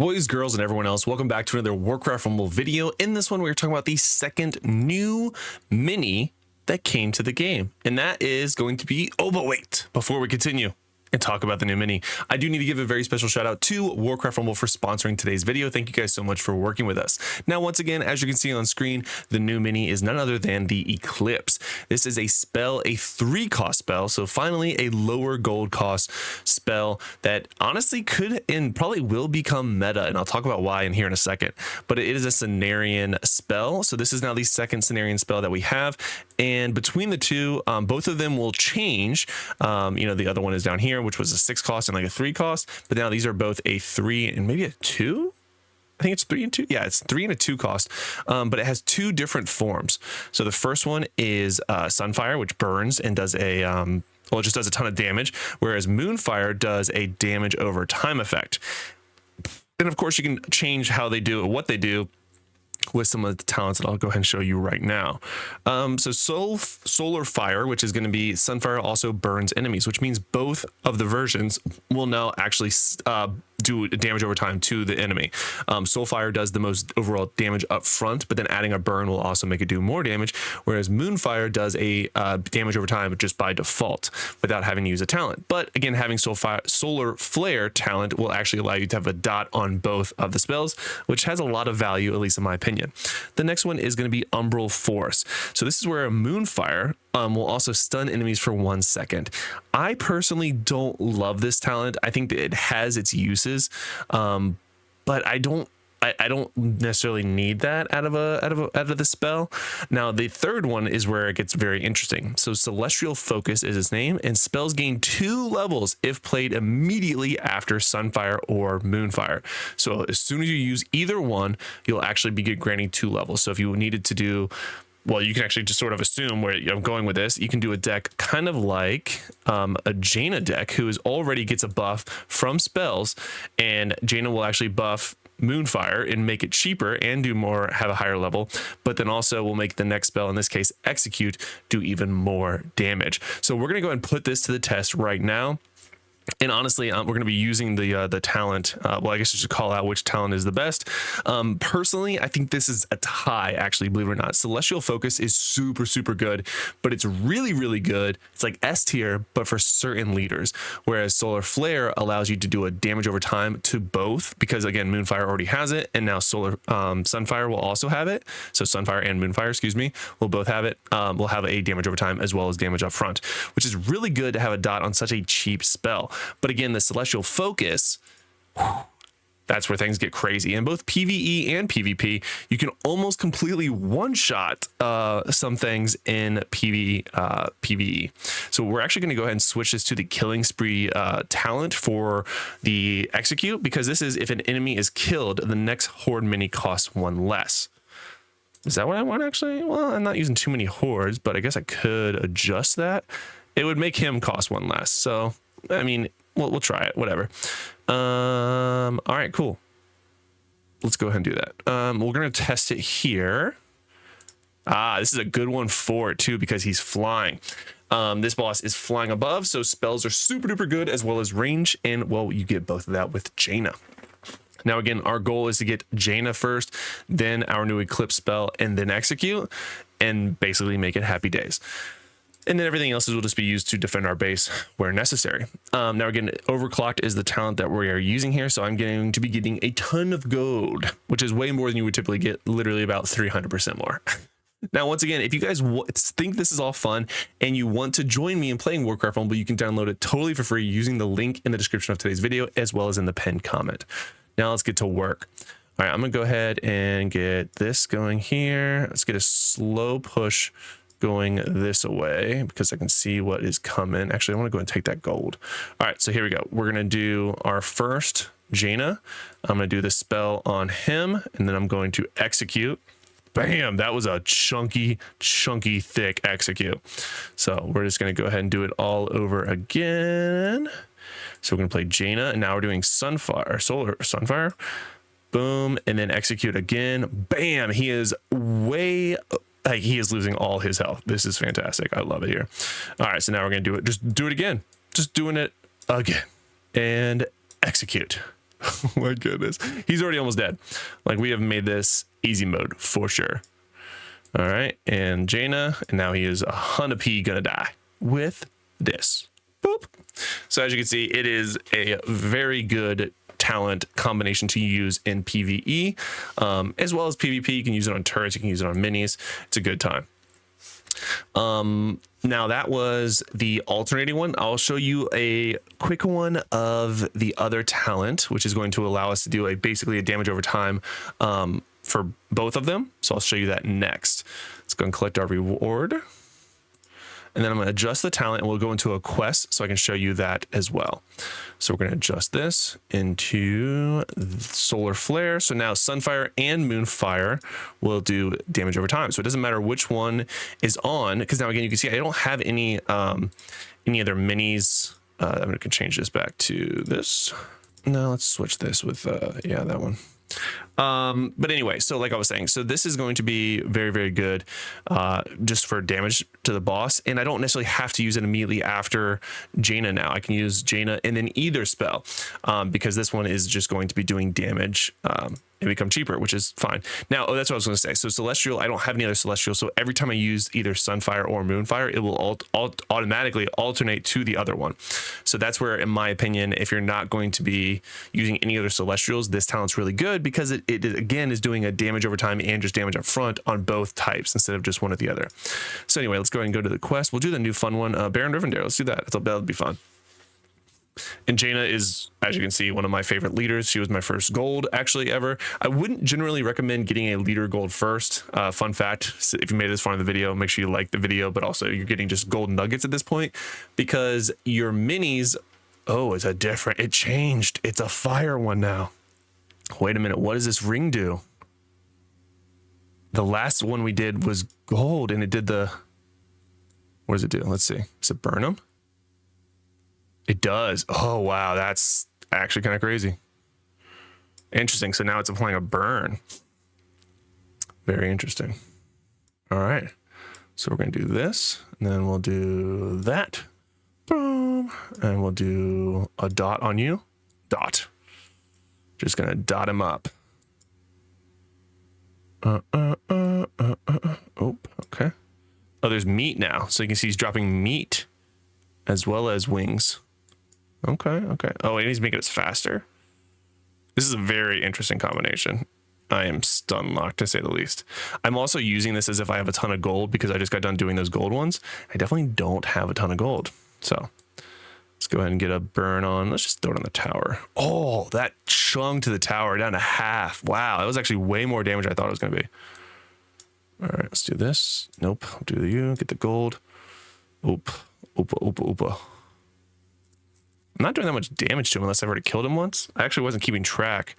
Boys, girls, and everyone else, welcome back to another Warcraft Rumble video. In this one, we're talking about the second new mini that came to the game, and that is going to be, oh, but wait, before we continue and talk about the new mini, I do need to give a very special shout out to Warcraft Rumble for sponsoring today's video. Thank you guys so much for working with us. Now, once again, as you can see on screen, the new mini is none other than the Eclipse. This is a spell, a 3-cost spell, so finally a lower gold cost spell that honestly could and probably will become meta, and I'll talk about why in here in a second. But it is a Cenarian spell, so this is now the second Cenarian spell that we have, and between the two, both of them will change. The other one is down here, which was a 6 cost and like a 3 cost, but now these are both a 3 and maybe a 2. I think it's 3 and 2. Yeah, it's 3 and a 2 cost, but it has 2 different forms. So the first one is Sunfire, which burns and does a well, it just does a ton of damage, whereas Moonfire does a damage over time effect. And of course, you can change how they do it, what they do, with some of the talents that I'll go ahead and show you right now. So Solar Fire, which is going to be Sunfire, also burns enemies, which means both of the versions will now actually do damage over time to the enemy. Soulfire does the most overall damage up front, but then adding a burn will also make it do more damage, whereas Moonfire does a damage over time just by default without having to use a talent. But again, having Solar Flare talent will actually allow you to have a dot on both of the spells, which has a lot of value, at least in my opinion. The next one is going to be Umbral Force. So this is where a Moonfire will also stun enemies for 1 second. I personally don't love this talent. I think that it has its uses, but I don't necessarily need that out of the spell. Now the third one is where it gets very interesting. So Celestial Focus is its name, and spells gain 2 levels if played immediately after Sunfire or Moonfire. So as soon as you use either one, you'll actually be granting 2 levels. So if you needed to do, well, you can actually just sort of assume where I'm going with this. You can do a deck kind of like a Jaina deck, who already gets a buff from spells, and Jaina will actually buff Moonfire and make it cheaper and do more, have a higher level, but then also will make the next spell, in this case Execute, do even more damage. So we're gonna go ahead and put this to the test right now. And honestly, we're going to be using the talent. Well, I guess you should call out which talent is the best. Personally, I think this is a tie, actually, believe it or not. Celestial Focus is super, super good, but it's really, really good. It's like S tier, but for certain leaders. Whereas Solar Flare allows you to do a damage over time to both, because again, Moonfire already has it, and now Sunfire will also have it. So Sunfire and Moonfire, excuse me, will both have it. Will have a damage over time as well as damage up front, which is really good to have a dot on such a cheap spell. But again, the Celestial Focus, that's where things get crazy. In both PvE and PvP, you can almost completely one-shot some things in PvE. So we're actually going to go ahead and switch this to the Killing Spree talent for the Execute, because this is if an enemy is killed, the next Horde mini costs 1 less. Is that what I want, actually? Well, I'm not using too many hordes, but I guess I could adjust that. It would make him cost 1 less. So, I mean, we'll try it, whatever. All right, cool. Let's go ahead and do that. We're going to test it here. This is a good one for it too, because he's flying. This boss is flying above, so spells are super duper good, as well as range, and well, you get both of that with Jaina. Now again, our goal is to get Jaina first, then our new Eclipse spell, and then Execute, and basically make it happy days. And then everything else will just be used to defend our base where necessary. Now again, Overclocked is the talent that we are using here, so I'm going to be getting a ton of gold, which is way more than you would typically get, literally about 300% more. Now, once again, if you guys think this is all fun and you want to join me in playing Warcraft Rumble, you can download it totally for free using the link in the description of today's video, as well as in the pinned comment. Now let's get to work. All right, I'm gonna go ahead and get this going here. Let's get a slow push going this away, because I can see what is coming. Actually, I want to go and take that gold. All right, so here we go. We're going to do our first Jaina. I'm going to do the spell on him, and then I'm going to Execute. Bam, that was a chunky, thick Execute. So we're just going to go ahead and do it all over again. So we're going to play Jaina, and now we're doing Sunfire. Boom, and then Execute again. Bam, he is he is losing all his health. This is fantastic. I love it here. All right, so now we're gonna do it. Just do it again. Just doing it again. And Execute. Oh my goodness. He's already almost dead. Like, we have made this easy mode for sure. All right. And Jaina, and now he is 100p gonna die with this. Boop. So as you can see, it is a very good talent combination to use in PvE, as well as PvP. You can use it on turrets, you can use it on minis. It's a good time. Now that was the alternating one. I'll show you a quick one of the other talent, which is going to allow us to do basically a damage over time for both of them. So I'll show you that next. Let's go and collect our reward. And then I'm going to adjust the talent and we'll go into a quest so I can show you that as well. So we're going to adjust this into Solar Flare. So now Sunfire and Moonfire will do damage over time. So it doesn't matter which one is on, because now again, you can see I don't have any other minis. I'm going to change this back to this. No, let's switch this with, yeah, that one. But anyway, so like I was saying, so this is going to be very, very good just for damage to the boss. And I don't necessarily have to use it immediately after Jaina now. I can use Jaina and then either spell because this one is just going to be doing damage and become cheaper, which is fine. Now, that's what I was going to say. So Celestial, I don't have any other Celestial. So every time I use either Sunfire or Moonfire, it will automatically alternate to the other one. So that's where, in my opinion, if you're not going to be using any other Celestials, this talent's really good because it again is doing a damage over time and just damage up front on both types instead of just one or the other. So anyway, let's go ahead and go to the quest. We'll do the new fun one, Baron Rivendare. Let's do that. That'll be fun. And Jaina is, as you can see, one of my favorite leaders. She was my first gold actually ever. I wouldn't generally recommend getting a leader gold first. Fun fact, if you made it this far in the video, make sure you like the video, but also you're getting just gold nuggets at this point because your minis, oh, it's it changed. It's a fire one now. Wait a minute, what does this ring do? The last one we did was gold and it did what does it do? Let's see. Does it burn them? It does. Oh, wow. That's actually kind of crazy. Interesting. So now it's applying a burn. Very interesting. All right. So we're going to do this, and then we'll do that. Boom. And we'll do a dot on you. Dot. Just going to dot him up. Oh, okay. Oh, there's meat now. So you can see he's dropping meat as well as wings. Okay, okay. Oh, and he's making us faster. This is a very interesting combination. I am stun locked to say the least. I'm also using this as if I have a ton of gold because I just got done doing those gold ones. I definitely don't have a ton of gold. So let's go ahead and get a burn on. Let's just throw it on the tower. Oh, that chunk to the tower down to half. Wow, that was actually way more damage than I thought it was going to be. All right, let's do this. Nope, I'll do you. Get the gold. Oop, oopa, oopa, oopa. I'm not doing that much damage to him unless I've already killed him once. I actually wasn't keeping track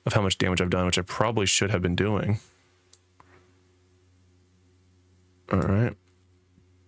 of how much damage I've done, which I probably should have been doing. All right.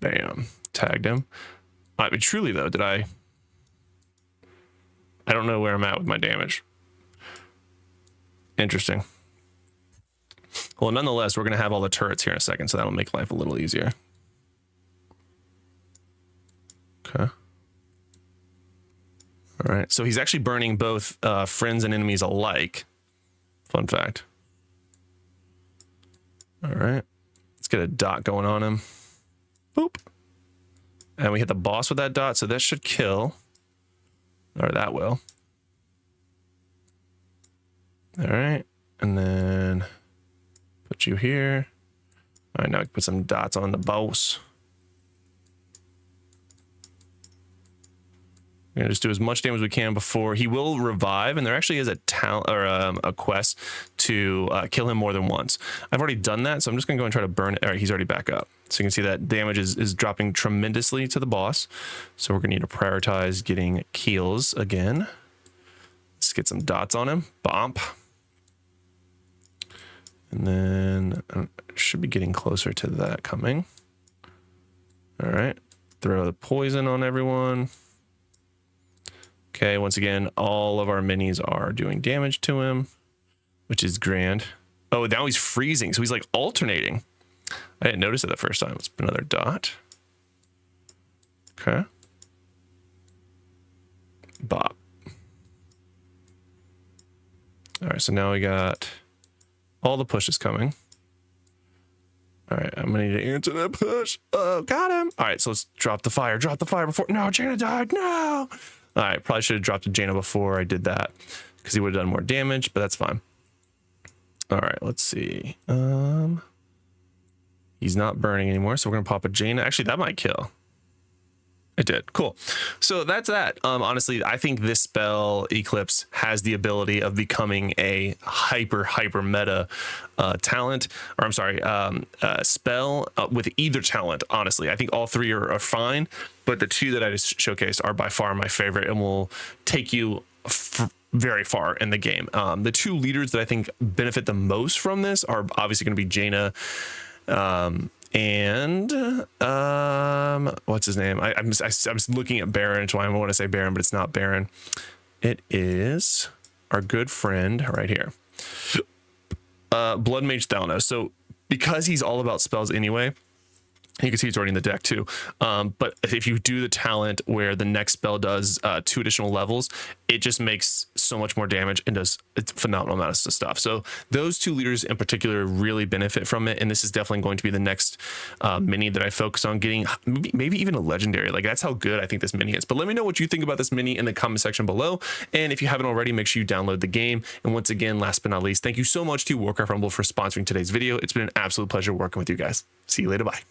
Bam. Tagged him. I mean, truly, though, I don't know where I'm at with my damage. Interesting. Well, nonetheless, we're going to have all the turrets here in a second, so that'll make life a little easier. Okay. All right, so he's actually burning both friends and enemies alike. Fun fact. All right, let's get a dot going on him. Boop. And we hit the boss with that dot, so that should kill. Or that will. All right, and then put you here. All right, now we can put some dots on the boss. We're gonna just do as much damage as we can before he will revive, and there actually is a talent or a quest to kill him more than once. I've already done that, so I'm just gonna go and try to burn it. All right, he's already back up, so you can see that damage is dropping tremendously to the boss. So we're gonna need to prioritize getting kills again. Let's get some dots on him. Bomp, and then I should be getting closer to that coming. All right, throw the poison on everyone. Okay, once again, all of our minis are doing damage to him, which is grand. Oh, now he's freezing, so he's like alternating. I didn't notice it the first time. Let's put another dot. Okay. Bop. All right, so now we got all the pushes coming. All right, I'm gonna need to answer that push. Oh, got him. All right, so let's drop the fire before. No, Jaina died. No. All right, probably should have dropped the Jaina before I did that because he would have done more damage, but that's fine. All right, let's see. He's not burning anymore, so we're gonna pop a Jaina. Actually, that might kill. It did. Cool. So that's that. Honestly, I think this spell, Eclipse, has the ability of becoming a hyper meta talent, or I'm sorry, spell with either talent. Honestly, I think all three are fine, but the two that I just showcased are by far my favorite and will take you very far in the game. The two leaders that I think benefit the most from this are obviously going to be Jaina and what's his name? I'm looking at Baron, that's why I want to say Baron, but it's not Baron. It is our good friend right here, Blood Mage Thalnos. So because he's all about spells anyway, you can see it's already in the deck too. But if you do the talent where the next spell does 2 additional levels, it just makes so much more damage and does a phenomenal amount of stuff. So those two leaders in particular really benefit from it. And this is definitely going to be the next mini that I focus on getting, maybe even a legendary. Like, that's how good I think this mini is. But let me know what you think about this mini in the comment section below. And if you haven't already, make sure you download the game. And once again, last but not least, thank you so much to Warcraft Rumble for sponsoring today's video. It's been an absolute pleasure working with you guys. See you later. Bye.